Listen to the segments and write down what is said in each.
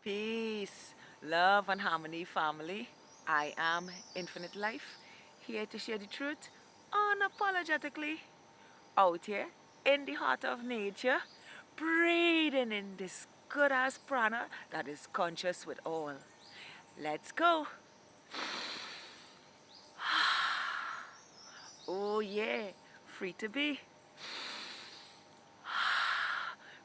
Peace, love, and harmony, family. I am Infinite Life, here to share the truth unapologetically. Out here, in the heart of nature, breathing in this good ass prana that is conscious with all. Let's go. Oh, yeah, free to be.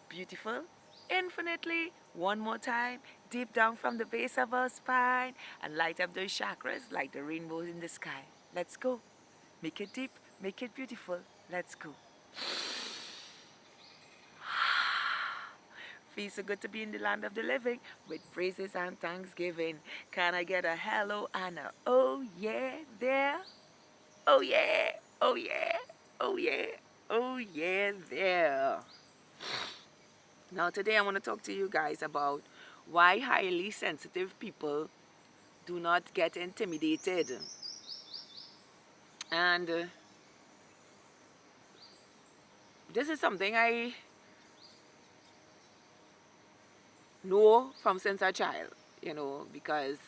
Beautiful, infinitely. One more time, deep down from the base of our spine, and light up those chakras like the rainbows in the sky. Let's go. Make it deep, make it beautiful. Let's go. Feels so good to be in the land of the living with praises and thanksgiving. Can I get a hello and a oh yeah there? Oh yeah, oh yeah, oh yeah, oh yeah there. Now, today I want to talk to you guys about why highly sensitive people do not get intimidated. And this is something I know from since a child, because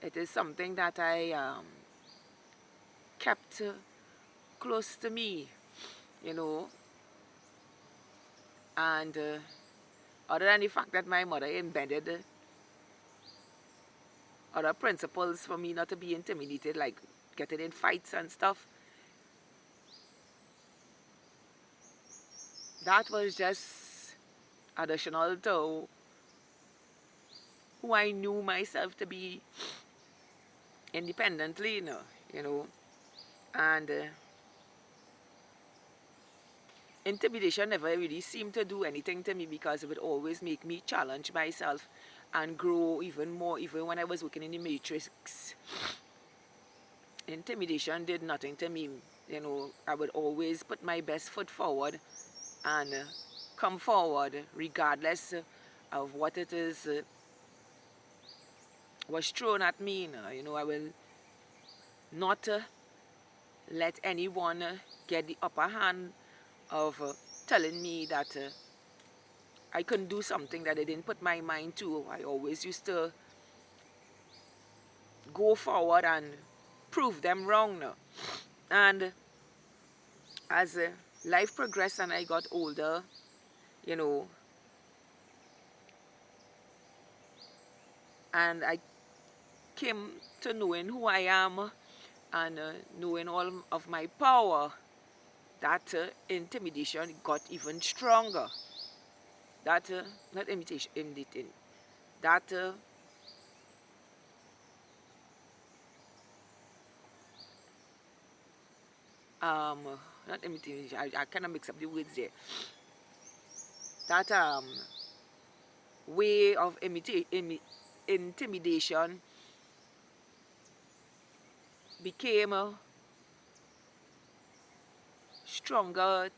it is something that I kept close to me, you know. And other than the fact that my mother embedded other principles for me not to be intimidated, like getting in fights and stuff, that was just additional to who I knew myself to be independently, you know. And intimidation never really seemed to do anything to me because it would always make me challenge myself and grow even more, even when I was working in the matrix. Intimidation did nothing to me. I would always put my best foot forward and come forward regardless of what it is was thrown at me. I will not let anyone get the upper hand of telling me that I couldn't do something that I didn't put my mind to. I always used to go forward and prove them wrong now. And as life progressed and I got older, you know, and I came to knowing who I am and knowing all of my power, that intimidation got even stronger. That, not imitation, imitating, that um, not imitation, I kind of mix up the words there. That way of intimidation became stronger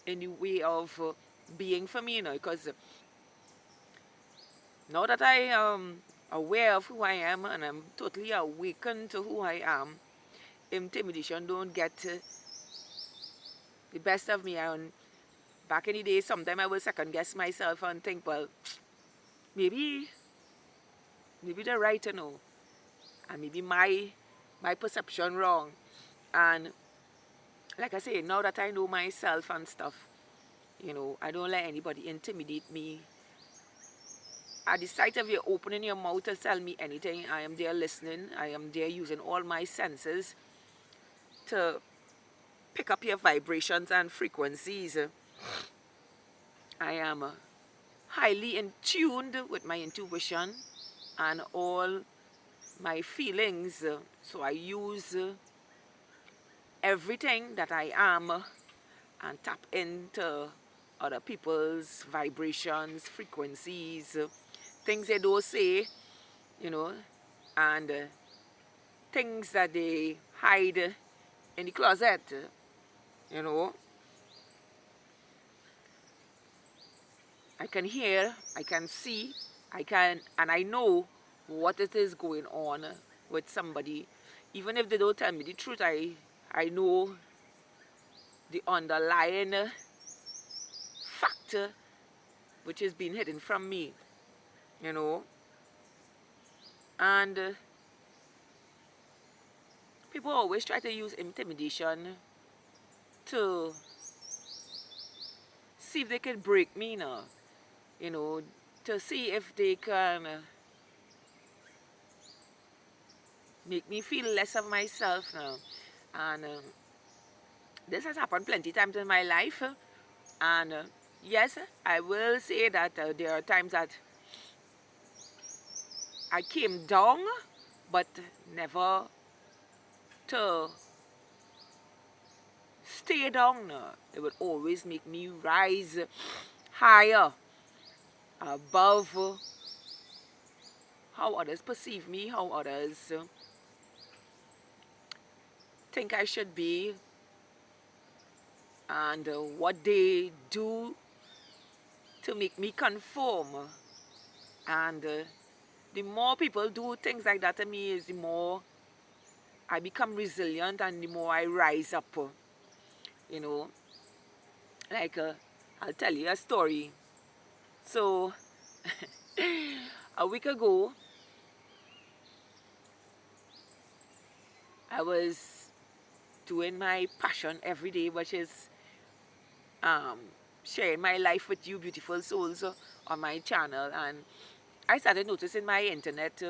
in the way of being for me, because now that I am aware of who I am and I'm totally awakened to who I am, intimidation don't get the best of me. And back in the day, sometimes I will second guess myself and think, well, maybe they're right, and maybe my perception wrong. And like I say, now that I know myself and stuff, I don't let anybody intimidate me. At the sight of you opening your mouth to tell me anything, I am there listening. I am there using all my senses to pick up your vibrations and frequencies. I am highly in tuned with my intuition and all my feelings. So I use everything that I am and tap into other people's vibrations, frequencies, things they don't say, you know, and things that they hide in the closet, you know. I can hear, I can see, and I know what it is going on with somebody. Even if they don't tell me the truth, I know the underlying factor which is being hidden from me. you know. And people always try to use intimidation to see if they can break me now, you know, to see if they can make me feel less of myself now. And this has happened plenty times in my life. And yes, I will say that there are times that I came down, but never to stay down. It would always make me rise higher above how others perceive me, how others think I should be, and what they do to make me conform. And the more people do things like that to me, is the more I become resilient and the more I rise up. You know, like I'll tell you a story. So, a week ago, I was doing my passion every day, which is um, sharing my life with you beautiful souls on my channel. And I started noticing my internet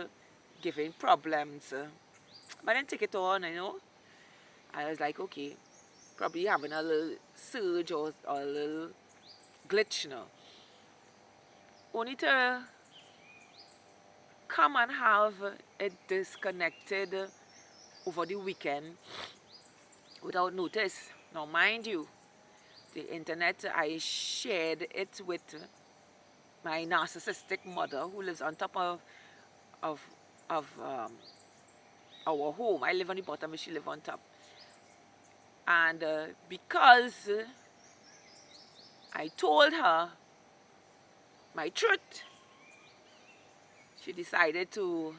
giving problems. But I didn't take it on, you know. I was like, okay, probably having a little surge or a little glitch, you know. Only to come and have it disconnected over the weekend without notice. Now, mind you, the internet, I shared it with my narcissistic mother who lives on top of, of our home. I live on the bottom and she lives on top. And because I told her my truth, she decided to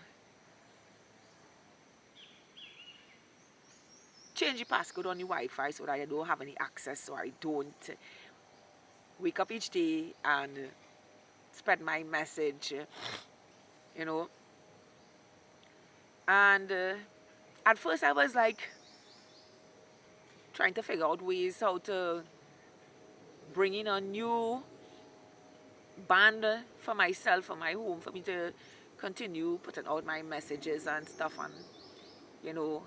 change the passcode on the Wi-Fi so that I don't have any access, so I don't wake up each day and spread my message, you know. And at first I was like trying to figure out ways how to bring in a new band for myself, for my home, for me to continue putting out my messages and stuff. And, you know,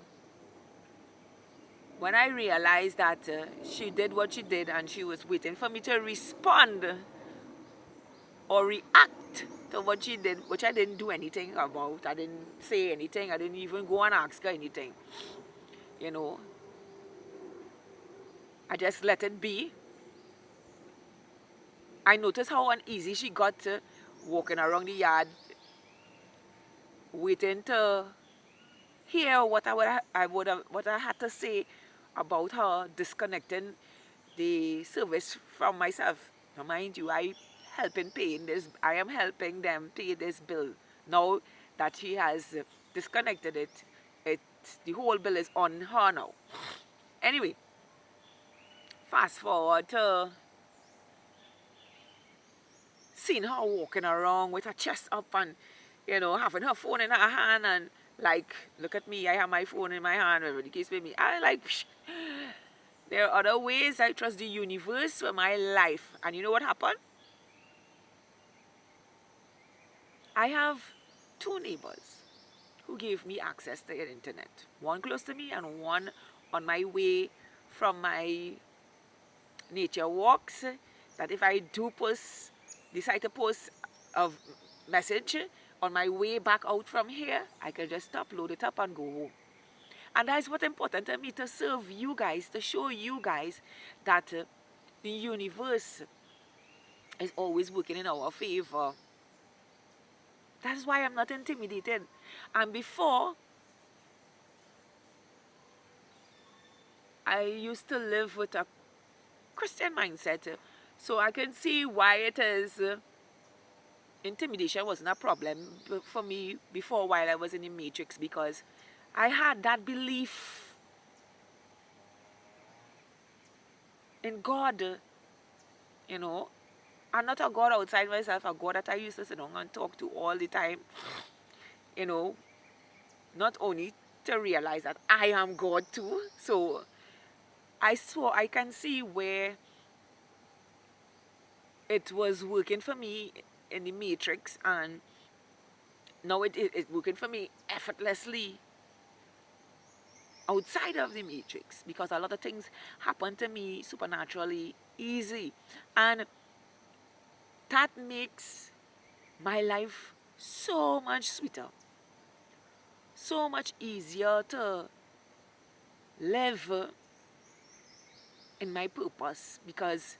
when I realized that she did what she did and she was waiting for me to respond or react to what she did, which I didn't do anything about. I didn't say anything. I didn't even go and ask her anything. You know, I just let it be. I noticed how uneasy she got walking around the yard, waiting to hear what what I had to say about her disconnecting the service from myself. Now, mind you, I am helping them pay this bill. Now that she has disconnected it, the whole bill is on her now. Anyway, fast forward to seeing her walking around with her chest up and, you know, having her phone in her hand and like, look at me, I have my phone in my hand, whatever the case may be. I like, psh, there are other ways I trust the universe for my life. And you know what happened? I have two neighbors who gave me access to the internet. One close to me and one on my way from my nature walks. That if I do decide to post a message on my way back out from here, I can just upload it up and go home. And that is what's important to me, to serve you guys, to show you guys that the universe is always working in our favor. That's why I'm not intimidated. And before, I used to live with a Christian mindset. So I can see why it is intimidation wasn't a problem for me before while I was in the matrix, because I had that belief in God, you know. I'm not a God outside myself, a God that I used to sit down and talk to all the time. You know, not only to realize that I am God too. So I can see where it was working for me in the matrix, and now it's working for me effortlessly outside of the matrix, because a lot of things happen to me supernaturally easy, and that makes my life so much sweeter, so much easier to live in my purpose, because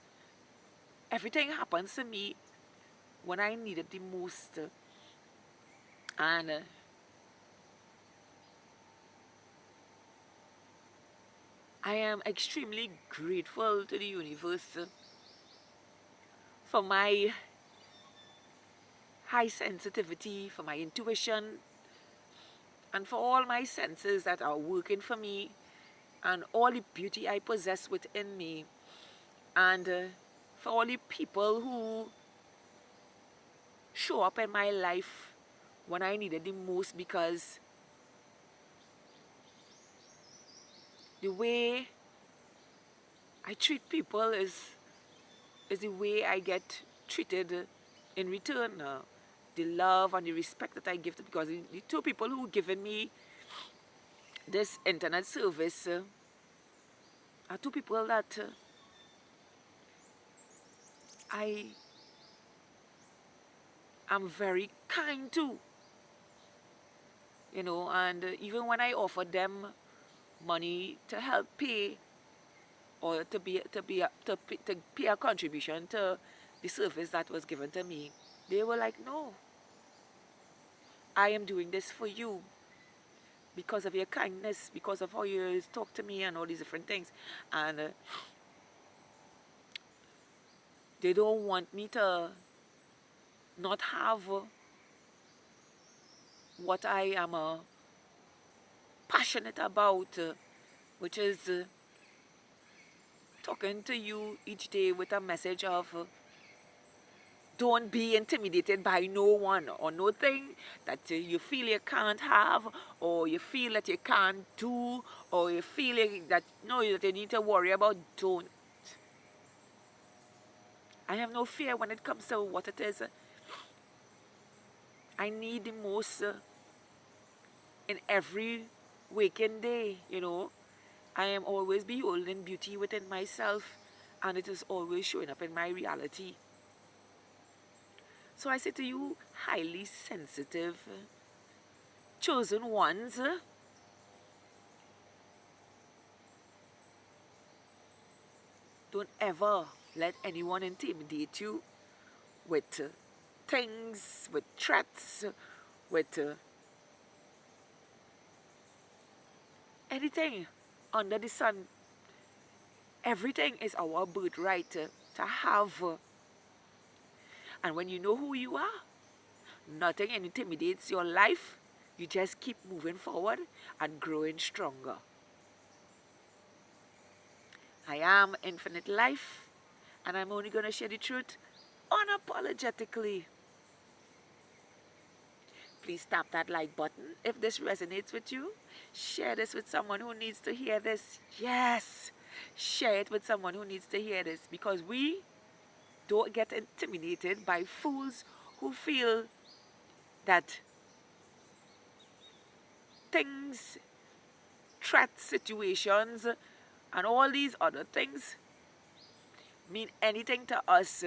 everything happens to me when I need it the most. And I am extremely grateful to the universe for my high sensitivity, for my intuition, and for all my senses that are working for me, and all the beauty I possess within me, and for all the people who show up in my life when I need it the most, because the way I treat people is the way I get treated in return. The love and the respect that I give to, because the two people who given me this internet service are two people that I am very kind to, and even when I offer them money to help pay, or to pay a contribution to the service that was given to me, they were like, no, I am doing this for you because of your kindness, because of how you talk to me and all these different things. And they don't want me to not have what I am passionate about, which is talking to you each day with a message of don't be intimidated by no one or nothing that you feel you can't have, or you feel that you can't do, or you feel that that you need to worry about. Don't. I have no fear when it comes to what it is I need the most in every waking day. I am always beholding beauty within myself, and it is always showing up in my reality. So I say to you, highly sensitive, chosen ones, don't ever let anyone intimidate you with things, with threats, with anything under the sun. Everything is our birthright to have. And when you know who you are, nothing intimidates your life. You just keep moving forward and growing stronger. I am Infinite Life, and I'm only going to share the truth unapologetically. Please tap that like button if this resonates with you. Share this with someone who needs to hear this. Yes, share it with someone who needs to hear this, because we don't get intimidated by fools who feel that things, threats, situations, and all these other things mean anything to us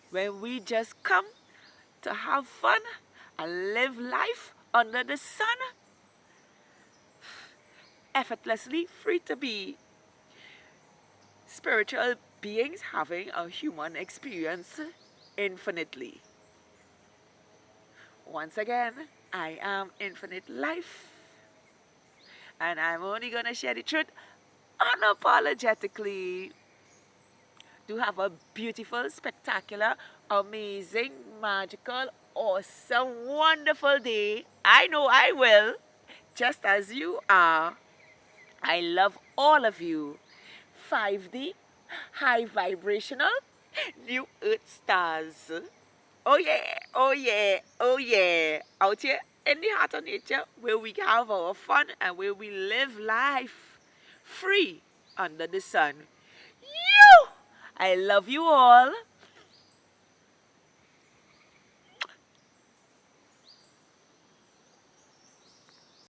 when we just come to have fun and live life under the sun, effortlessly free to be spiritual beings having a human experience infinitely. Once again, I am Infinite Life, and I'm only going to share the truth unapologetically. Do have a beautiful, spectacular, amazing, magical, awesome, wonderful day. I know I will, just as you are. I love all of you. 5D, high vibrational, New Earth stars. Oh yeah, oh yeah, oh yeah. Out here in the heart of nature where we have our fun and where we live life free under the sun. You! I love you all.